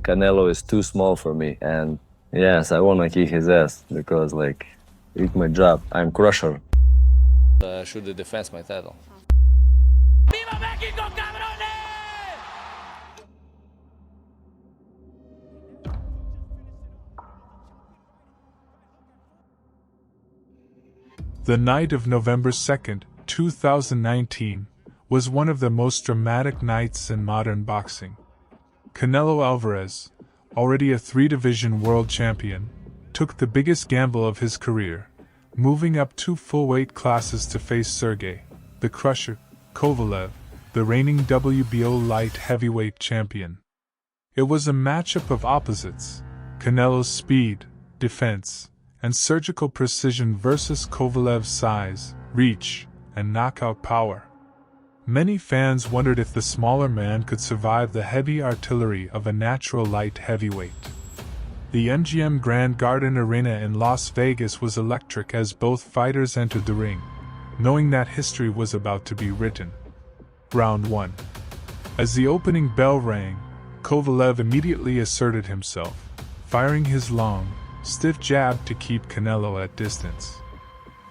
Canelo is too small for me. And yes, I wanna kick his ass because like it's my job. I'm crusher. Should defend my title. ¡Viva México, cabrones! The night of November 2nd, 2019, was one of the most dramatic nights in modern boxing. Canelo Alvarez, already a three-division world champion, took the biggest gamble of his career, moving up 2 full weight classes to face Sergey, the Crusher, Kovalev, the reigning WBO light heavyweight champion. It was a matchup of opposites, Canelo's speed, defense, and surgical precision versus Kovalev's size, reach, and knockout power. Many fans wondered if the smaller man could survive the heavy artillery of a natural light heavyweight. The MGM Grand Garden Arena in Las Vegas was electric as both fighters entered the ring, knowing that history was about to be written. Round 1. As the opening bell rang, Kovalev immediately asserted himself, firing his long, stiff jab to keep Canelo at distance.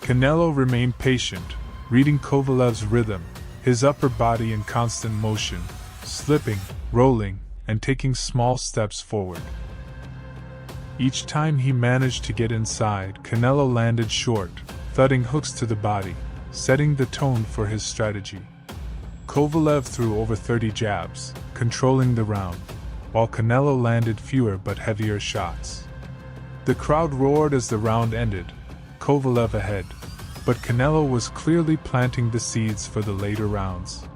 Canelo remained patient, reading Kovalev's rhythm, his upper body in constant motion, slipping, rolling, and taking small steps forward. Each time he managed to get inside, Canelo landed short, thudding hooks to the body, setting the tone for his strategy. Kovalev threw over 30 jabs, controlling the round, while Canelo landed fewer but heavier shots. The crowd roared as the round ended, Kovalev ahead, but Canelo was clearly planting the seeds for the later rounds.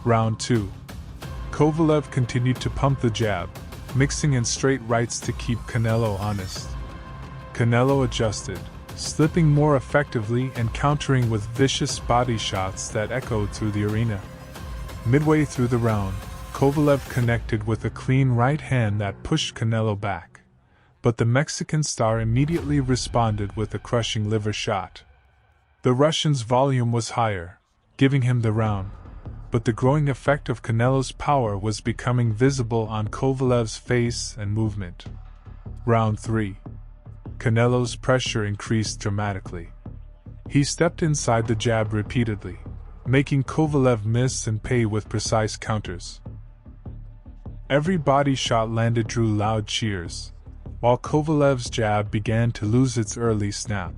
Round 2. Kovalev continued to pump the jab, mixing in straight rights to keep Canelo honest. Canelo adjusted, slipping more effectively and countering with vicious body shots that echoed through the arena. Midway through the round, Kovalev connected with a clean right hand that pushed Canelo back. But the Mexican star immediately responded with a crushing liver shot. The Russian's volume was higher, giving him the round, but the growing effect of Canelo's power was becoming visible on Kovalev's face and movement. Round 3. Canelo's pressure increased dramatically. He stepped inside the jab repeatedly, making Kovalev miss and pay with precise counters. Every body shot landed drew loud cheers, while Kovalev's jab began to lose its early snap.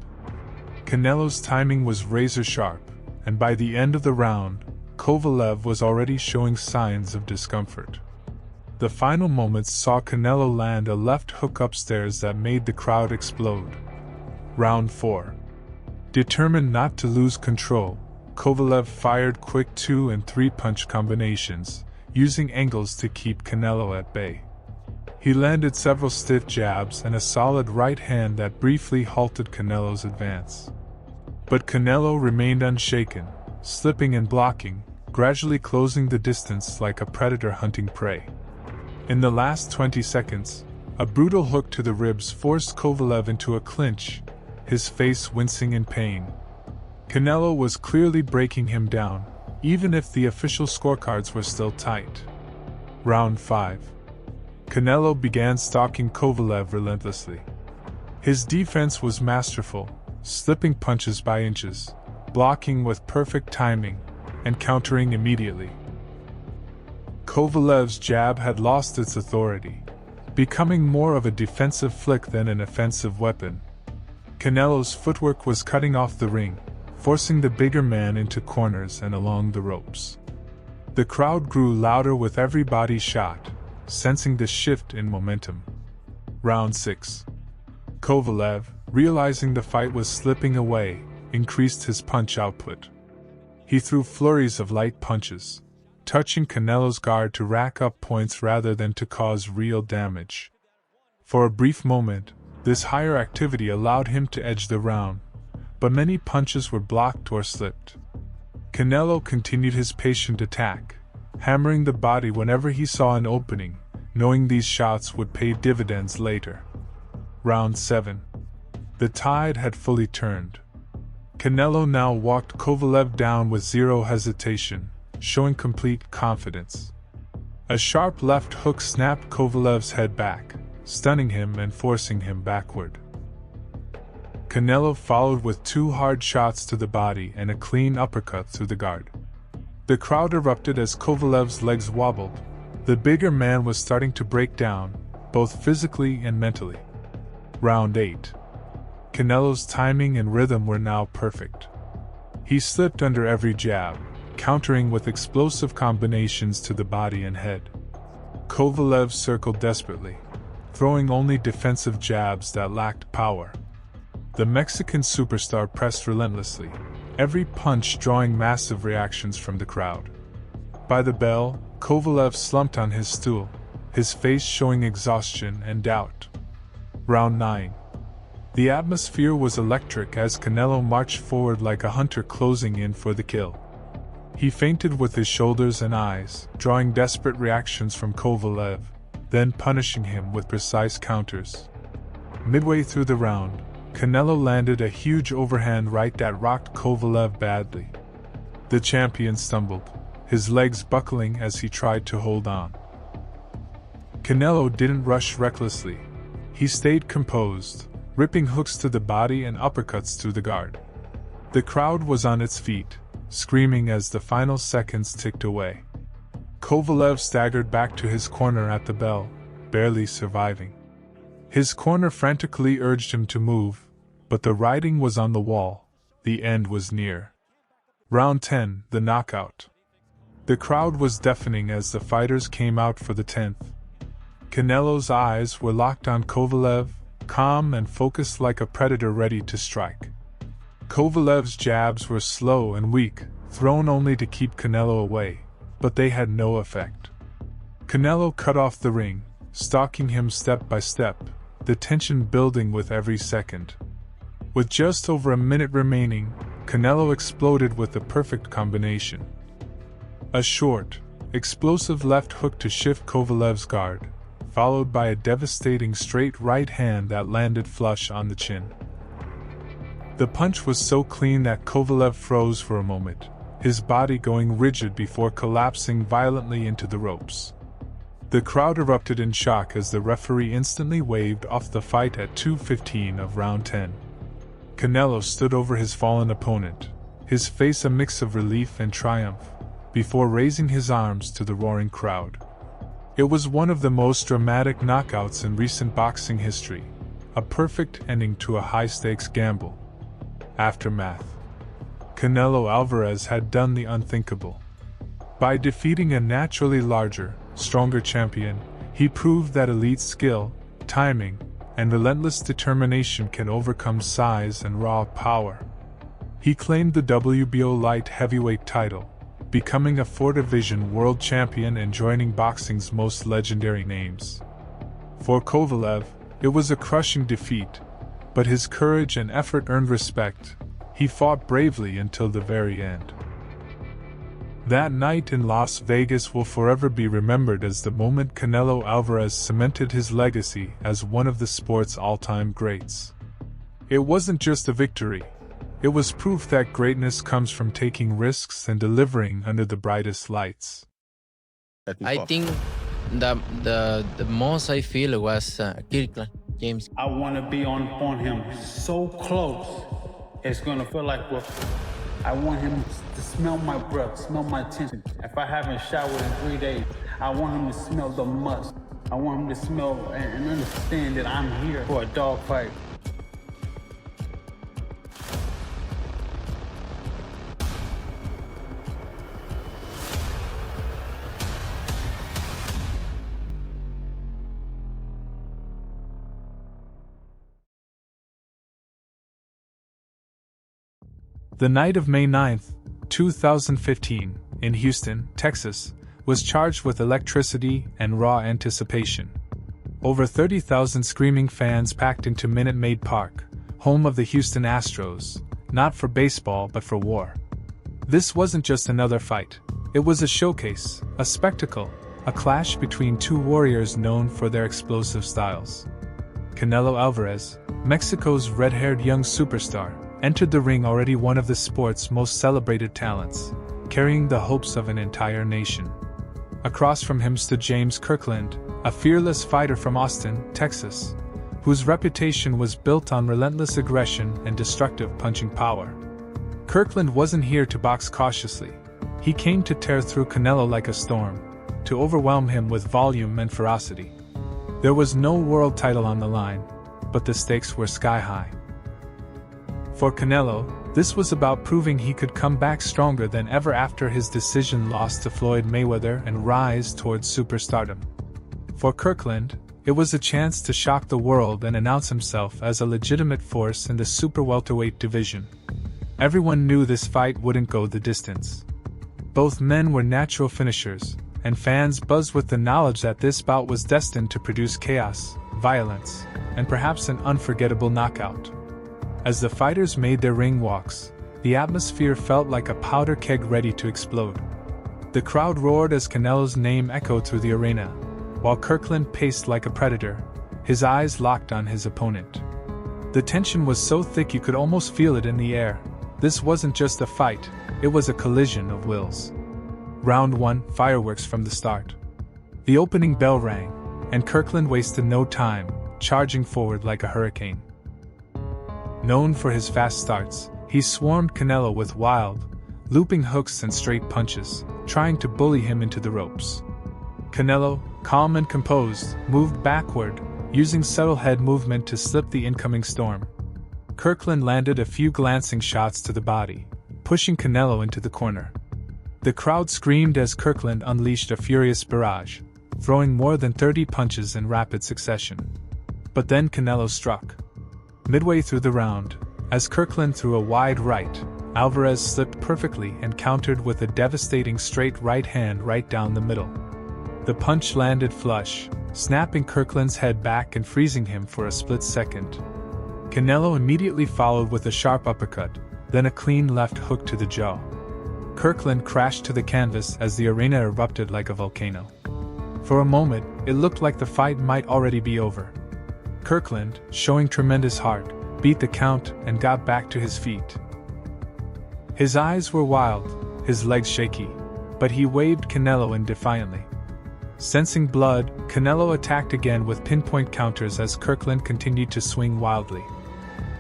Canelo's timing was razor-sharp, and by the end of the round, Kovalev was already showing signs of discomfort. The final moments saw Canelo land a left hook upstairs that made the crowd explode. Round 4. Determined not to lose control, Kovalev fired quick 2- and 3-punch combinations, using angles to keep Canelo at bay. He landed several stiff jabs and a solid right hand that briefly halted Canelo's advance. But Canelo remained unshaken, slipping and blocking, gradually closing the distance like a predator hunting prey. In the last 20 seconds, a brutal hook to the ribs forced Kovalev into a clinch, his face wincing in pain. Canelo was clearly breaking him down, even if the official scorecards were still tight. Round 5. Canelo began stalking Kovalev relentlessly. His defense was masterful, slipping punches by inches, blocking with perfect timing, and countering immediately. Kovalev's jab had lost its authority, becoming more of a defensive flick than an offensive weapon. Canelo's footwork was cutting off the ring, forcing the bigger man into corners and along the ropes. The crowd grew louder with every body shot, sensing the shift in momentum. Round 6. Kovalev, realizing the fight was slipping away, increased his punch output. He threw flurries of light punches, touching Canelo's guard to rack up points rather than to cause real damage. For a brief moment, this higher activity allowed him to edge the round, but many punches were blocked or slipped. Canelo continued his patient attack, hammering the body whenever he saw an opening, knowing these shots would pay dividends later. Round 7. The tide had fully turned. Canelo now walked Kovalev down with zero hesitation, showing complete confidence. A sharp left hook snapped Kovalev's head back, stunning him and forcing him backward. Canelo followed with 2 hard shots to the body and a clean uppercut through the guard. The crowd erupted as Kovalev's legs wobbled. The bigger man was starting to break down, both physically and mentally. Round 8. Canelo's timing and rhythm were now perfect. He slipped under every jab, countering with explosive combinations to the body and head. Kovalev circled desperately, throwing only defensive jabs that lacked power. The Mexican superstar pressed relentlessly, every punch drawing massive reactions from the crowd. By the bell, Kovalev slumped on his stool, his face showing exhaustion and doubt. Round 9. The atmosphere was electric as Canelo marched forward like a hunter closing in for the kill. He feinted with his shoulders and eyes, drawing desperate reactions from Kovalev, then punishing him with precise counters. Midway through the round, Canelo landed a huge overhand right that rocked Kovalev badly. The champion stumbled, his legs buckling as he tried to hold on. Canelo didn't rush recklessly. He stayed composed, ripping hooks to the body and uppercuts through the guard. The crowd was on its feet, screaming as the final seconds ticked away. Kovalev staggered back to his corner at the bell, barely surviving. His corner frantically urged him to move, but the writing was on the wall. The end was near. Round 10, the knockout. The crowd was deafening as the fighters came out for the 10th. Canelo's eyes were locked on Kovalev, calm and focused like a predator ready to strike. Kovalev's jabs were slow and weak, thrown only to keep Canelo away, but they had no effect. Canelo cut off the ring, stalking him step by step, the tension building with every second. With just over a minute remaining, Canelo exploded with the perfect combination. A short, explosive left hook to shift Kovalev's guard, followed by a devastating straight right hand that landed flush on the chin. The punch was so clean that Kovalev froze for a moment, his body going rigid before collapsing violently into the ropes. The crowd erupted in shock as the referee instantly waved off the fight at 2:15 of round 10. Canelo stood over his fallen opponent, his face a mix of relief and triumph, before raising his arms to the roaring crowd. It was one of the most dramatic knockouts in recent boxing history, a perfect ending to a high-stakes gamble. Aftermath. Canelo Alvarez had done the unthinkable. By defeating a naturally larger, stronger champion, he proved that elite skill, timing, and relentless determination can overcome size and raw power. He claimed the WBO light heavyweight title, becoming a 4-division world champion and joining boxing's most legendary names. For Kovalev, it was a crushing defeat, but his courage and effort earned respect. He fought bravely until the very end. That night in Las Vegas will forever be remembered as the moment Canelo Alvarez cemented his legacy as one of the sport's all-time greats. It wasn't just a victory. It was proof that greatness comes from taking risks and delivering under the brightest lights. I think the most I feel was Kirkland, James. I want to be on him so close. It's going to feel like I want him to smell my breath, smell my tension. If I haven't showered in 3 days, I want him to smell the musk. I want him to smell and understand that I'm here for a dog fight. The night of May 9, 2015, in Houston, Texas, was charged with electricity and raw anticipation. Over 30,000 screaming fans packed into Minute Maid Park, home of the Houston Astros, not for baseball but for war. This wasn't just another fight. It was a showcase, a spectacle, a clash between two warriors known for their explosive styles. Canelo Alvarez, Mexico's red-haired young superstar, entered the ring already one of the sport's most celebrated talents, carrying the hopes of an entire nation. Across from him stood James Kirkland, a fearless fighter from Austin, Texas, whose reputation was built on relentless aggression and destructive punching power. Kirkland wasn't here to box cautiously. He came to tear through Canelo like a storm, to overwhelm him with volume and ferocity. There was no world title on the line, but the stakes were sky high. For Canelo, this was about proving he could come back stronger than ever after his decision loss to Floyd Mayweather and rise towards superstardom. For Kirkland, it was a chance to shock the world and announce himself as a legitimate force in the super welterweight division. Everyone knew this fight wouldn't go the distance. Both men were natural finishers, and fans buzzed with the knowledge that this bout was destined to produce chaos, violence, and perhaps an unforgettable knockout. As the fighters made their ring walks, the atmosphere felt like a powder keg ready to explode. The crowd roared as Canelo's name echoed through the arena, while Kirkland paced like a predator, his eyes locked on his opponent. The tension was so thick you could almost feel it in the air. This wasn't just a fight, it was a collision of wills. Round 1, fireworks from the start. The opening bell rang, and Kirkland wasted no time, charging forward like a hurricane. Known for his fast starts, he swarmed Canelo with wild, looping hooks and straight punches, trying to bully him into the ropes. Canelo, calm and composed, moved backward, using subtle head movement to slip the incoming storm. Kirkland landed a few glancing shots to the body, pushing Canelo into the corner. The crowd screamed as Kirkland unleashed a furious barrage, throwing more than 30 punches in rapid succession. But then Canelo struck. Midway through the round, as Kirkland threw a wide right, Alvarez slipped perfectly and countered with a devastating straight right hand right down the middle. The punch landed flush, snapping Kirkland's head back and freezing him for a split second. Canelo immediately followed with a sharp uppercut, then a clean left hook to the jaw. Kirkland crashed to the canvas as the arena erupted like a volcano. For a moment, it looked like the fight might already be over. Kirkland, showing tremendous heart, beat the count and got back to his feet. His eyes were wild, his legs shaky, but he waved Canelo in defiantly. Sensing blood, Canelo attacked again with pinpoint counters as Kirkland continued to swing wildly.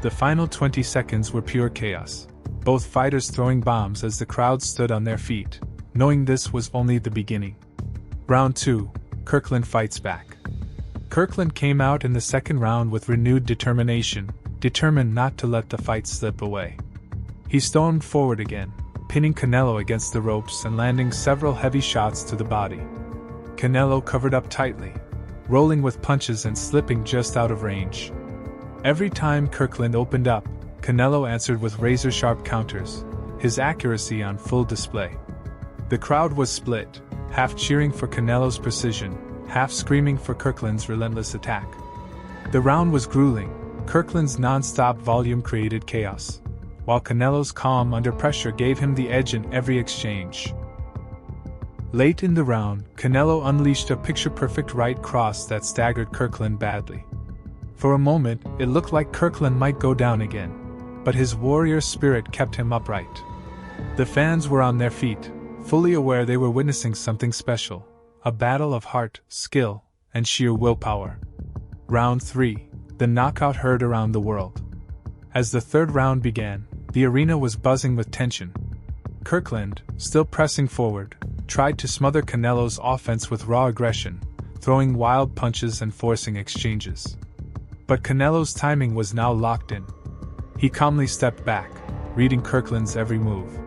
The final 20 seconds were pure chaos, both fighters throwing bombs as the crowd stood on their feet, knowing this was only the beginning. Round 2, Kirkland fights back. Kirkland came out in the second round with renewed determination, determined not to let the fight slip away. He stormed forward again, pinning Canelo against the ropes and landing several heavy shots to the body. Canelo covered up tightly, rolling with punches and slipping just out of range. Every time Kirkland opened up, Canelo answered with razor-sharp counters, his accuracy on full display. The crowd was split, half cheering for Canelo's precision, half screaming for Kirkland's relentless attack. The round was grueling. Kirkland's non-stop volume created chaos, while Canelo's calm under pressure gave him the edge in every exchange. Late in the round, Canelo unleashed a picture-perfect right cross that staggered Kirkland badly. For a moment, it looked like Kirkland might go down again, but his warrior spirit kept him upright. The fans were on their feet, fully aware they were witnessing something special, a battle of heart, skill, and sheer willpower. Round 3, the knockout heard around the world. As the third round began, the arena was buzzing with tension. Kirkland, still pressing forward, tried to smother Canelo's offense with raw aggression, throwing wild punches and forcing exchanges. But Canelo's timing was now locked in. He calmly stepped back, reading Kirkland's every move.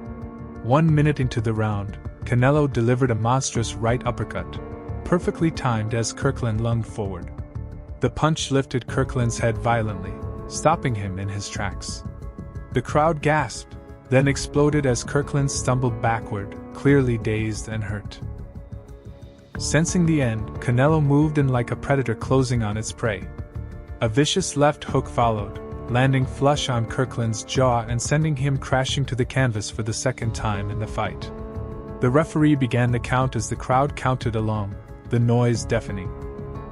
1 minute into the round, Canelo delivered a monstrous right uppercut, perfectly timed as Kirkland lunged forward. The punch lifted Kirkland's head violently, stopping him in his tracks. The crowd gasped, then exploded as Kirkland stumbled backward, clearly dazed and hurt. Sensing the end, Canelo moved in like a predator closing on its prey. A vicious left hook followed, landing flush on Kirkland's jaw and sending him crashing to the canvas for the second time in the fight. The referee began the count as the crowd counted along, the noise deafening.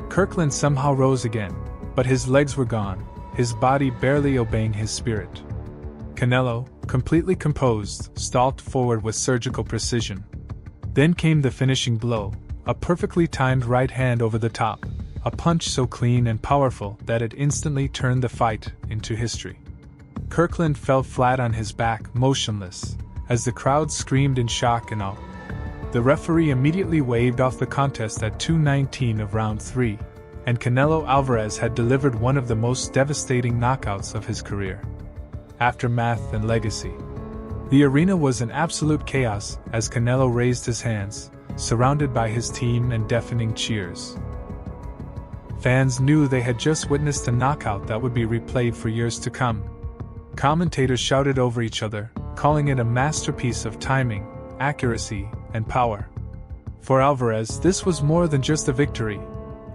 Kirkland somehow rose again, but his legs were gone, his body barely obeying his spirit. Canelo, completely composed, stalked forward with surgical precision. Then came the finishing blow, a perfectly timed right hand over the top, a punch so clean and powerful that it instantly turned the fight into history. Kirkland fell flat on his back, motionless, as the crowd screamed in shock and awe. The referee immediately waved off the contest at 2:19 of round 3, and Canelo Alvarez had delivered one of the most devastating knockouts of his career. Aftermath and legacy. The arena was in absolute chaos as Canelo raised his hands, surrounded by his team and deafening cheers. Fans knew they had just witnessed a knockout that would be replayed for years to come. Commentators shouted over each other, calling it a masterpiece of timing, accuracy, and power. For Alvarez, this was more than just a victory.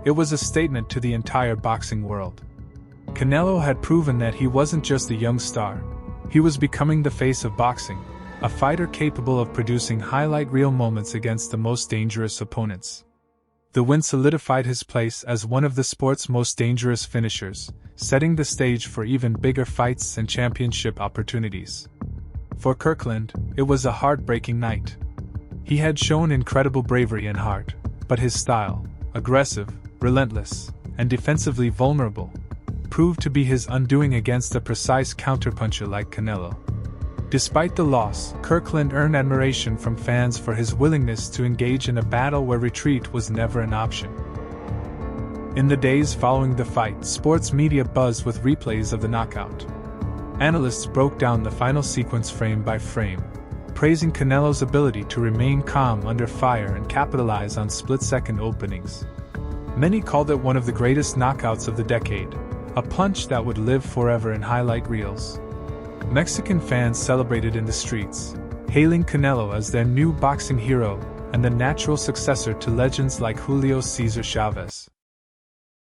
It was a statement to the entire boxing world. Canelo had proven that he wasn't just a young star. He was becoming the face of boxing, a fighter capable of producing highlight reel moments against the most dangerous opponents. The win solidified his place as one of the sport's most dangerous finishers, setting the stage for even bigger fights and championship opportunities. For Kirkland, it was a heartbreaking night. He had shown incredible bravery and heart, but his style, aggressive, relentless, and defensively vulnerable, proved to be his undoing against a precise counterpuncher like Canelo. Despite the loss, Kirkland earned admiration from fans for his willingness to engage in a battle where retreat was never an option. In the days following the fight, sports media buzzed with replays of the knockout. Analysts broke down the final sequence frame by frame, praising Canelo's ability to remain calm under fire and capitalize on split-second openings. Many called it one of the greatest knockouts of the decade, a punch that would live forever in highlight reels. Mexican fans celebrated in the streets, hailing Canelo as their new boxing hero and the natural successor to legends like Julio Cesar Chavez.